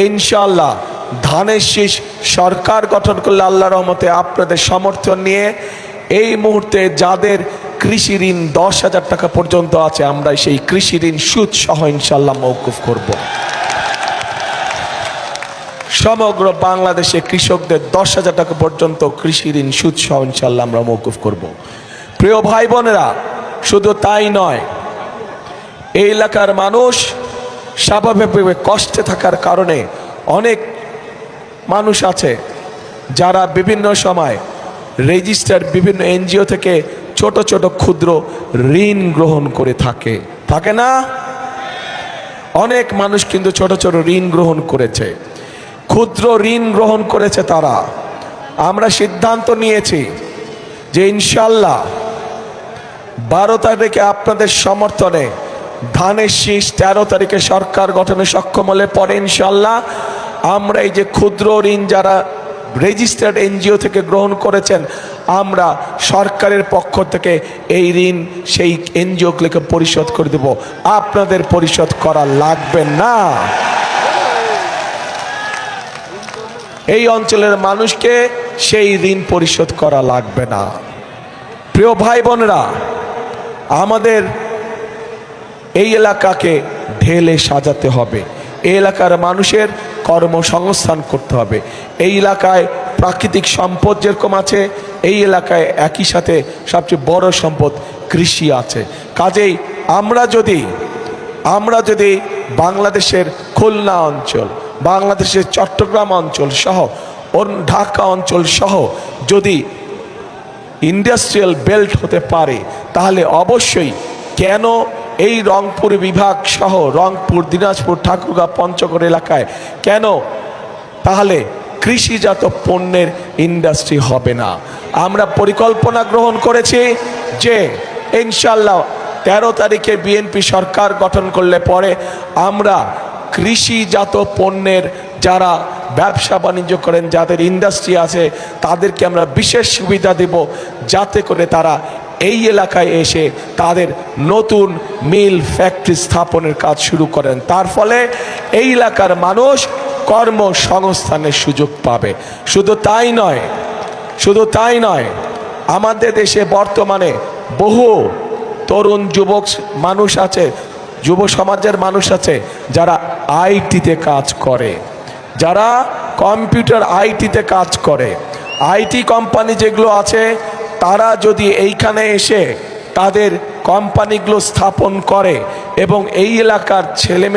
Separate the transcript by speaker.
Speaker 1: ইনশাআল্লাহ ধানের শীষ সরকার গঠন করলে আল্লাহর রহমতে আপনাদের সমর্থন নিয়ে এই মুহূর্তে যাদের কৃষি ঋণ 10,000 টাকা পর্যন্ত আছে, আমরা সেই কৃষি ঋণ সুদ সহ ইনশাআল্লাহ মওকুফ করব। সমগ্র বাংলাদেশে কৃষকদের 10,000 টাকা পর্যন্ত কৃষি ঋণ সুদ সহ ইনশাআল্লাহ আমরা মওকুফ করব। প্রিয় ভাই বোনেরা, শুধু তাই নয়, এই এলাকার মানুষ স্বাভাবিকভাবে কষ্টে থাকার কারণে অনেক মানুষ আছে যারা বিভিন্ন সময় রেজিস্টার বিভিন্ন এনজিও থেকে ছোট ছোট ক্ষুদ্র ঋণ গ্রহণ করে থাকে না? অনেক মানুষ কিন্তু ছোট ছোট ঋণ গ্রহণ করেছে, ক্ষুদ্র ঋণ গ্রহণ করেছে তারা। আমরা সিদ্ধান্ত নিয়েছি যে ইনশাআল্লাহ 12 তারিখে আপনাদের সমর্থনে ধানের শীষ, 13 তারিখে সরকার গঠনে সক্ষম হলে পরে ইনশাআল্লাহ আমরা এই যে ক্ষুদ্র ঋণ যারা রেজিস্টার্ড এনজিও থেকে গ্রহণ করেছেন, আমরা সরকারের পক্ষ থেকে এই ঋণ সেই এনজিওগুলোকে পরিশোধ করে দেব। আপনাদের পরিশোধ করা লাগবে না। এই অঞ্চলের মানুষকে সেই ঋণ পরিশোধ করা লাগবে না। প্রিয় ভাই বোনেরা, আমাদের এই এলাকাকে ঢেলে সাজাতে হবে, এই এলাকার মানুষের কর্মসংস্থান করতে হবে। এই এলাকায় প্রাকৃতিক সম্পদ যেরকম আছে, এই এলাকায় একই সাথে সবচেয়ে বড় সম্পদ কৃষি আছে। কাজেই আমরা যদি বাংলাদেশের খুলনা অঞ্চল, বাংলাদেশের চট্টগ্রাম অঞ্চল সহ ঢাকা অঞ্চল সহ যদি ইন্ডাস্ট্রিয়াল বেল্ট হতে পারে, তাহলে অবশ্যই কেন এই রংপুর বিভাগ সহ রংপুর, দিনাজপুর, ঠাকুরগাঁও, পঞ্চগড় এলাকায় কেন তাহলে কৃষিজাত পণ্যের ইন্ডাস্ট্রি হবে না? আমরা পরিকল্পনা গ্রহণ করেছি যে ইনশাআল্লাহ 13 তারিখে বিএনপি সরকার গঠন করলে পরে আমরা কৃষিজাত পণ্যের যারা ব্যবসা বাণিজ্য করেন, যাদের ইন্ডাস্ট্রি আছে, তাদেরকে আমরা বিশেষ সুবিধা দেব, যাতে করে তারা এই এলাকায় এসে তাদের নতুন মিল ফ্যাক্টরি স্থাপনের কাজ শুরু করেন। তার ফলে এই এলাকার মানুষ কর্মসংস্থানের সুযোগ পাবে। শুধু তাই নয়, আমাদের দেশে বর্তমানে বহু তরুণ যুবক মানুষ আছে, যুব সমাজের মানুষ আছে যারা আইটিতে কাজ করে, যারা কম্পিউটার আইটিতে কাজ করে। আইটি কোম্পানি যেগুলো আছে, তারা যদি এইখানে এসে তাদের কোম্পানিগুলো স্থাপন করে এবং এই এলাকার ছেলে